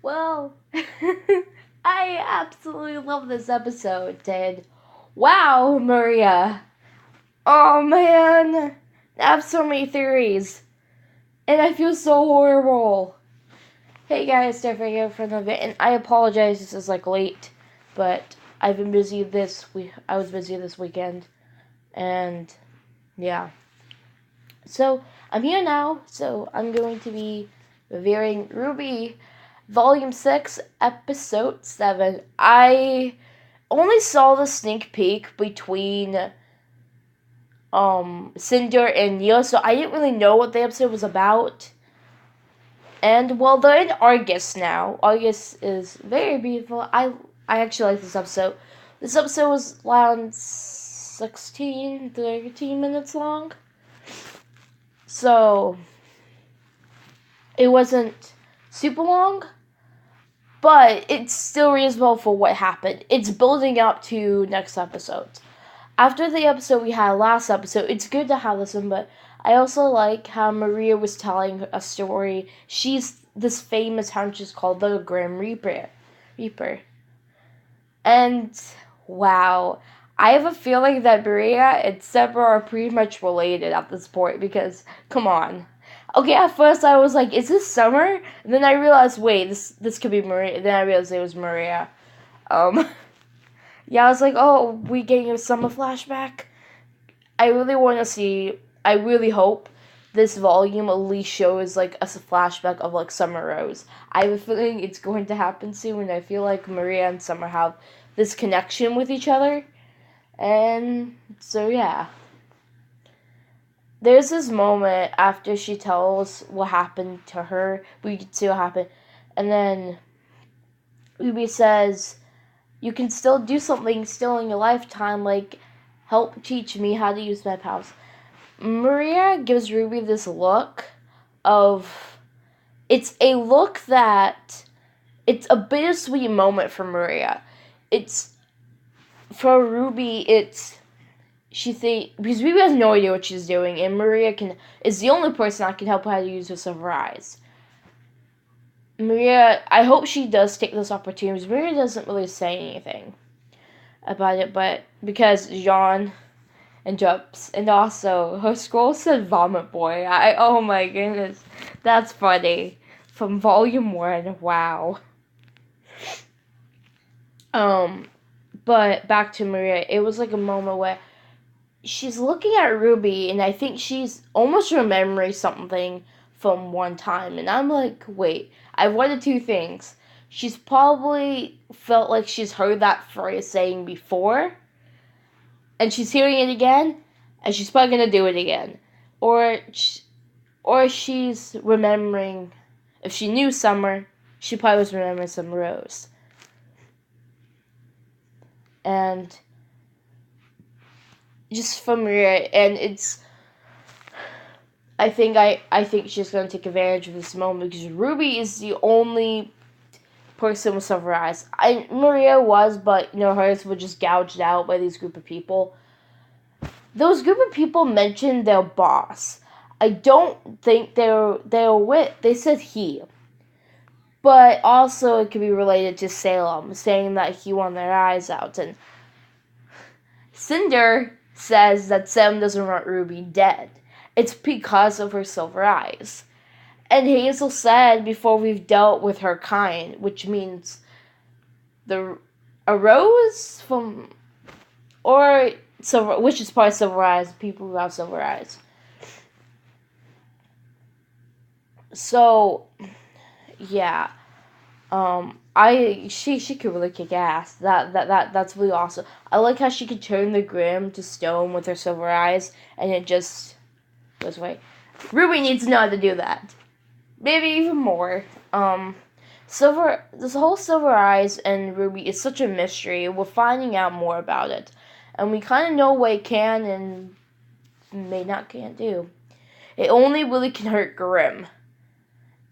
Well, I absolutely love this episode, and wow, Maria. Oh man, I have so many theories, and I feel so horrible. Hey guys, Stephanie here from the event, and I apologize. This is late, but I've been busy this week. I was busy this weekend, and yeah. So I'm here now. So I'm going to be reviewing RWBY Volume 6, Episode 7. I only saw the sneak peek between Cinder and Neo, so I didn't really know what the episode was about. And well, they're in Argus now. Argus is very beautiful. I actually like this episode. This episode was around 13 minutes long. So it wasn't super long, but it's still reasonable for what happened. It's building up to next episode. After the episode we had last episode, it's good to have this one, but I also like how Maria was telling a story. She's this famous huntress called the Grim Reaper. And wow, I have a feeling that Maria and Sever are pretty much related at this point because, come on. Okay, at first I was like, is this Summer? And then I realized, wait, this could be Maria. Then I realized it was Maria. Yeah, I was like, oh, we getting a Summer flashback? I really hope this volume at least shows, a flashback of, Summer Rose. I have a feeling it's going to happen soon, and I feel like Maria and Summer have this connection with each other. And so, yeah. There's this moment after she tells what happened to her. We can see what happened. And then RWBY says, you can still do something still in your lifetime, help teach me how to use my powers. Maria gives RWBY this look of... It's a look that... It's a bittersweet moment for Maria. For RWBY, because RWBY has no idea what she's doing, and Maria is the only person that can help her how to use her silver eyes. Maria, I hope she does take this opportunity. Maria doesn't really say anything about it, but because Jean interrupts, and also her scroll said "Vomit Boy." Oh my goodness, that's funny. From Volume 1, wow. But back to Maria, it was a moment where she's looking at RWBY, and I think she's almost remembering something from one time. And I'm like, wait, I've one of two things. She's probably felt like she's heard that phrase saying before, and she's hearing it again, and she's probably going to do it again. Or she's remembering, if she knew Summer, she probably was remembering Summer Rose. And just from Maria, and it's... I think she's going to take advantage of this moment because RWBY is the only person with silver eyes. Maria was, but hers were just gouged out by these group of people. Those group of people mentioned their boss. I don't think they said he. But also it could be related to Salem, saying that he won their eyes out. And Cinder says that Salem doesn't want RWBY dead. It's because of her silver eyes. And Hazel said before we've dealt with her kind, which means a rose from, or silver, which is probably silver eyes, people who have silver eyes. So, yeah, she could really kick ass. That's really awesome. I like how she could turn the Grim to stone with her silver eyes, and it just goes away. RWBY needs to know how to do that. Maybe even more. This whole Silver Eyes and RWBY is such a mystery. We're finding out more about it. And we kind of know what it can and can't do. It only really can hurt Grim.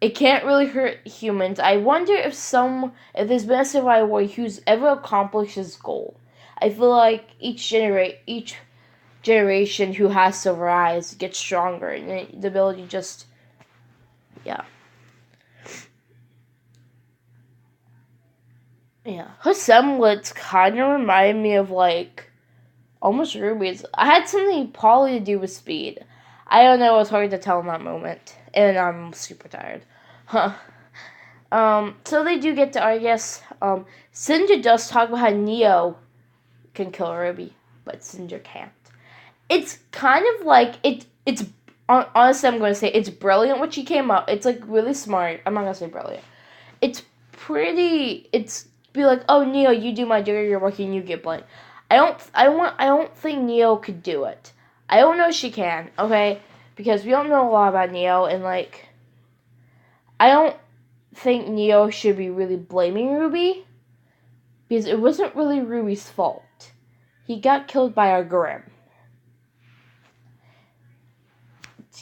It can't really hurt humans. I wonder if there's been a survivor who's ever accomplished his goal. I feel like each generation who has silver eyes gets stronger, and the ability just, yeah. Yeah, her semblance kind of reminded me of like almost Ruby's. I had something probably to do with speed. I don't know. It was hard to tell in that moment, and I'm super tired. Huh. So they do get to, I guess, Cinder does talk about how Neo can kill RWBY, but Cinder can't. It's kind of like, it's, honestly, I'm going to say, it's brilliant what she came up. It's, like, really smart. I'm not going to say brilliant. It's be like, oh, Neo, you do my dirty work and you get blamed. I don't think Neo could do it. I don't know if she can, okay? Because we don't know a lot about Neo, and, like, I don't think Neo should be really blaming RWBY, because it wasn't really RWBY's fault. He got killed by our Grim.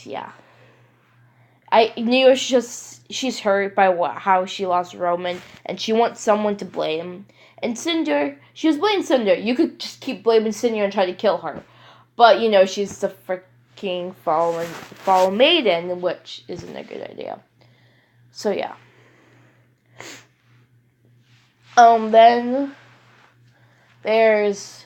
Yeah. Neo's she's hurt by how she lost Roman, and she wants someone to blame. And Cinder, she was blaming Cinder. You could just keep blaming Cinder and try to kill her. But, she's the freaking fallen maiden, which isn't a good idea. So, yeah. Then there's...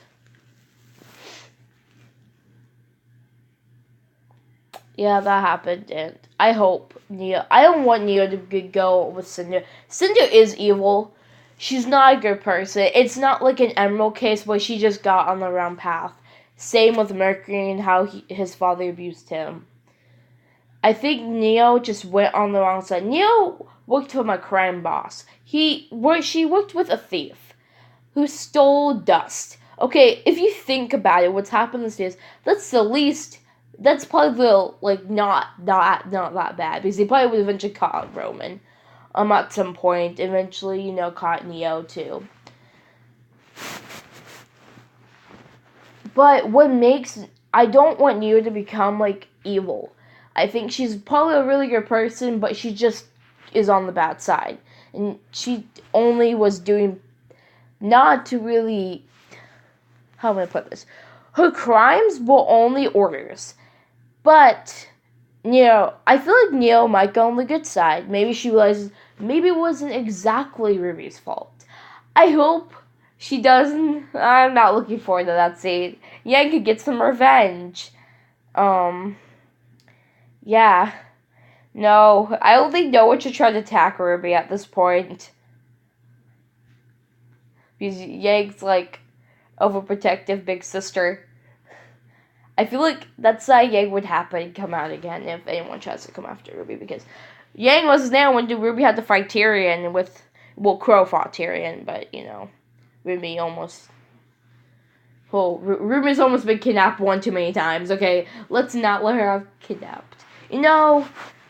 Yeah, that happened, and I hope Neo... I don't want Neo to go with Cinder. Cinder is evil. She's not a good person. It's not like an Emerald case where she just got on the wrong path. Same with Mercury and how his father abused him. I think Neo just went on the wrong side. Neo worked with my crime boss. She worked with a thief who stole dust. Okay, if you think about it, what's happened this is that's probably not that bad, because they probably would eventually caught Roman. At some point, eventually, caught Neo too. But I don't want Neo to become evil. I think she's probably a really good person, but she just is on the bad side, and she only was doing not to really. How am I put this? Her crimes were only orders. But, I feel like Neo might go on the good side. Maybe she realizes maybe it wasn't exactly Ruby's fault. I hope she doesn't. I'm not looking forward to that scene. Yang could get some revenge. Yeah. No, I don't think no one should try to attack Ruby at this point. Because Yang's overprotective big sister. I feel like that's how Yang would happen and come out again if anyone tries to come after RWBY, because Yang was there when RWBY had to fight Tyrion Crow fought Tyrion, but, RWBY almost... Well, RWBY's almost been kidnapped one too many times, okay? Let's not let her have kidnapped.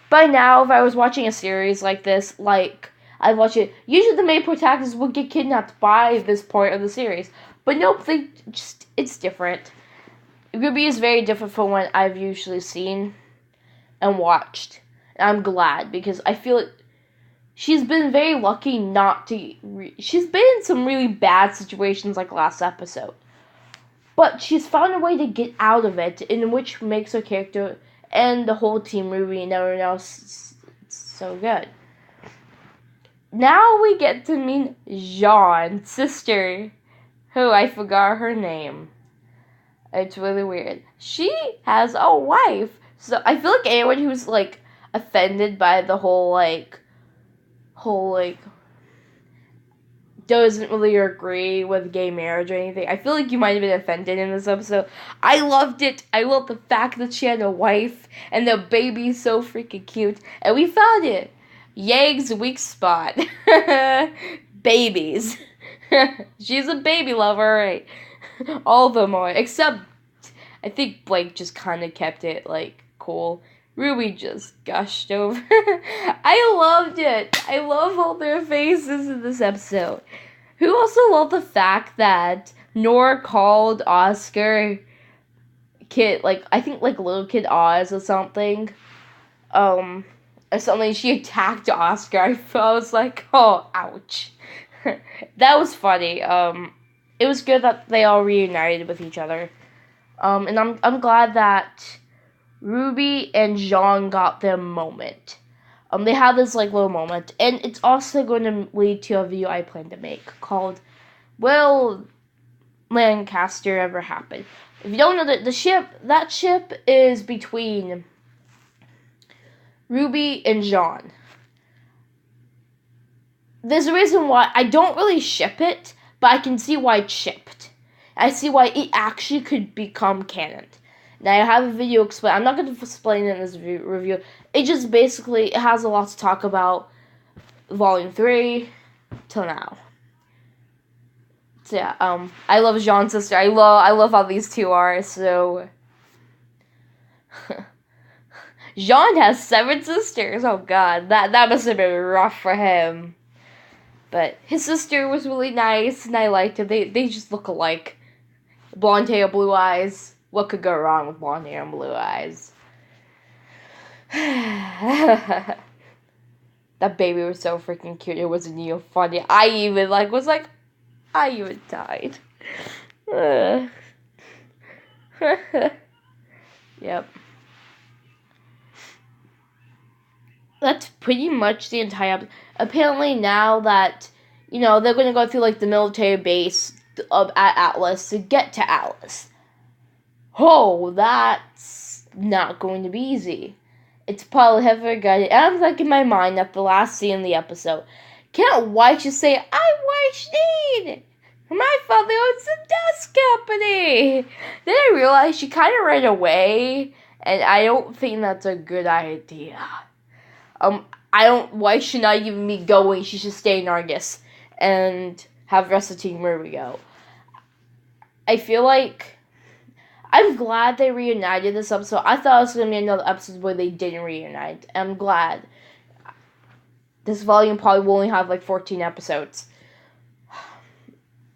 By now, if I was watching a series like this, I'd watch it, usually the main protagonist would get kidnapped by this point of the series. But nope, it's different. RWBY is very different from what I've usually seen and watched. And I'm glad, because I feel like she's been very lucky not to... she's been in some really bad situations like last episode. But she's found a way to get out of it, in which makes her character and the whole team RWBY and everyone else so good. Now we get to meet Jean's sister, who I forgot her name. It's really weird. She has a wife. So I feel like anyone who's offended by the whole doesn't really agree with gay marriage or anything, I feel like you might have been offended in this episode. I loved it. I love the fact that she had a wife and the baby's so freaking cute. And we found it. Yang's weak spot. Babies. She's a baby lover, right? All of them are, except I think Blake just kind of kept it cool. RWBY just gushed over. I loved it. I love all their faces in this episode. Who also loved the fact that Nora called Oscar Kid, I think Little Kid Oz or something. Or something. She attacked Oscar. I was like, oh, ouch. That was funny. It was good that they all reunited with each other. And I'm glad that RWBY and Jean got their moment. They have this like little moment, and it's also going to lead to a video I plan to make called "Will Lancaster Ever Happen?" If you don't know that ship is between Ruby and John. There's a reason why I don't really ship it, but I can see why it's shipped. I see why it actually could become canon. Now I have a video explain. I'm not going to explain it in this review. It just basically it has a lot to talk about. Volume 3 till now. So yeah, I love Jean's sister. I love how these two are. So Jean has 7 sisters. Oh god, that must have been rough for him. But his sister was really nice, and I liked it. They just look alike. Blonde hair, blue eyes. What could go wrong with blonde hair and blue eyes? That baby was so freaking cute. It wasn't even funny. I even I even died. Yep. That's pretty much the entire. Apparently now that they're gonna go through like the military base at Atlas to get to Atlas. Oh, that's not going to be easy. It's probably heavily guided. And I'm like in my mind at the last scene in the episode. Can't White just say, "I White need. My father owns a dust company." Then I realized she kind of ran away, and I don't think that's a good idea. Why should not even be going? She should stay in Argus and have the rest of Team RWBY go. I feel like I'm glad they reunited this episode. I thought it was going to be another episode where they didn't reunite. I'm glad. This volume probably will only have like 14 episodes.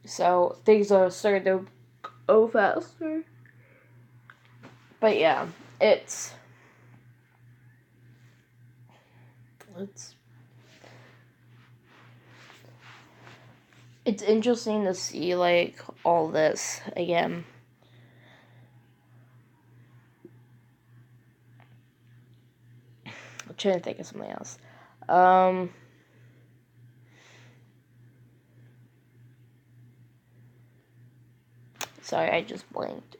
So things are starting to go faster. But yeah, it's interesting to see like all this again. I'm trying to think of something else. Sorry, I just blanked.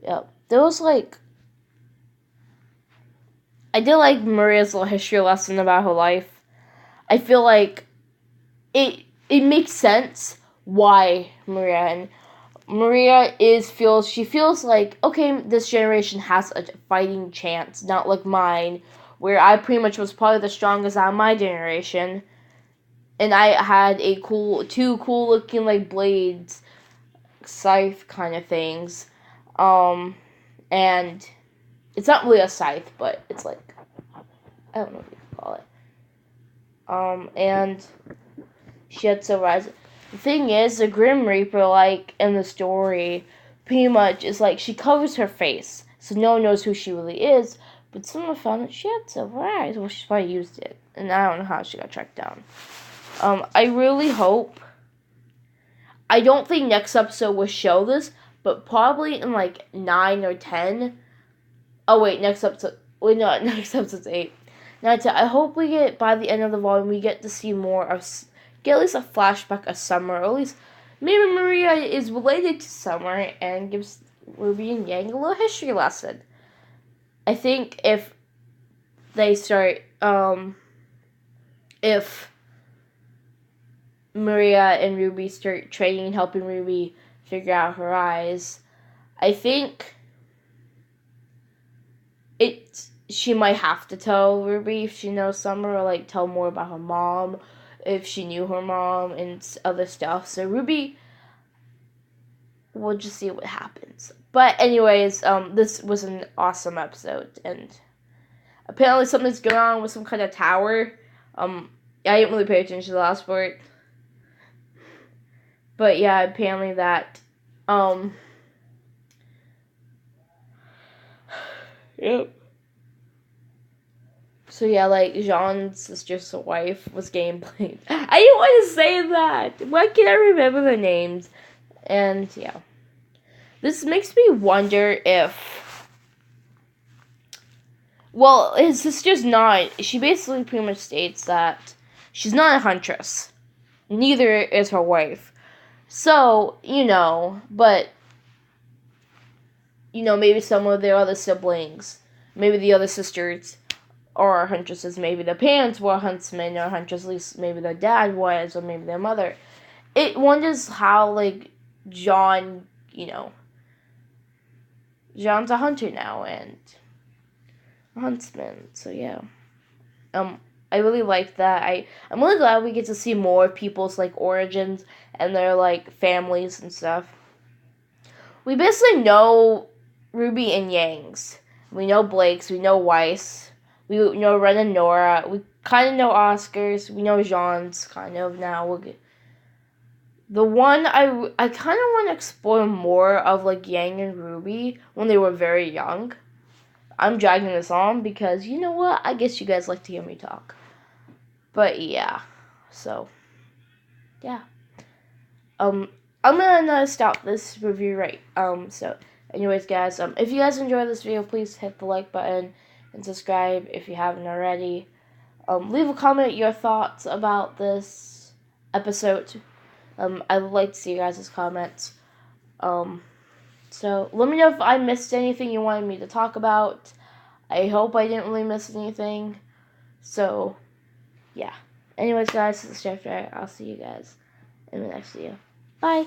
Yep. There was like I did like Maria's little history lesson about her life. I feel like it makes sense why Maria feels like, okay, this generation has a fighting chance, not like mine, where I pretty much was probably the strongest out of my generation, and I had two cool looking like blades, scythe kind of things, and it's not really a scythe, but it's like, I don't know what you call it, and she had to rise. The thing is, the Grim Reaper, like, in the story, pretty much is like, she covers her face, so no one knows who she really is, but someone found that she had silver eyes. Well, she probably used it, and I don't know how she got tracked down. I really hope, I don't think next episode will show this, but probably in, like, 9 or 10, next episode's 8. 9 10, I hope we get, by the end of the volume, we get to see more of, get at least a flashback of Summer, or at least maybe Maria is related to Summer and gives RWBY and Yang a little history lesson. I think if they start, if Maria and RWBY start training and helping RWBY figure out her eyes, I think she might have to tell RWBY if she knows Summer, or like tell more about her mom, if she knew her mom and other stuff. So RWBY, we'll just see what happens. But anyways, this was an awesome episode, and apparently something's going on with some kind of tower. I didn't really pay attention to the last part. But yeah, apparently that, yep. So yeah, like, Jean's sister's wife was gameplayed. I didn't want to say that! Why can't I remember their names? And yeah. This makes me wonder if Well, his sister's not. She basically pretty much states that she's not a huntress. Neither is her wife. So, but, maybe some of their other siblings, maybe the other sisters are huntresses. Maybe the parents were huntsmen or huntresses. At least maybe their dad was, or maybe their mother. It wonders how, John, John's a hunter now and a huntsman. So, yeah. I really like that. I'm really glad we get to see more people's, origins and their, families and stuff. We basically know Ruby and Yang's. We know Blake's. We know Weiss. We know Ren and Nora. We kind of know Oscar's. We know Jean's, kind of, now. The one I kind of want to explore more of, Yang and Ruby when they were very young. I'm dragging this on because, you know what? I guess you guys like to hear me talk. But, yeah. So, yeah. I'm gonna stop this review right. So, anyways, guys, if you guys enjoyed this video, please hit the like button and subscribe if you haven't already. Leave a comment your thoughts about this episode. I would like to see you guys' comments. So let me know if I missed anything you wanted me to talk about. I hope I didn't really miss anything. So, yeah. Anyways, guys, this is Jeff. I'll see you guys in the next video. Bye.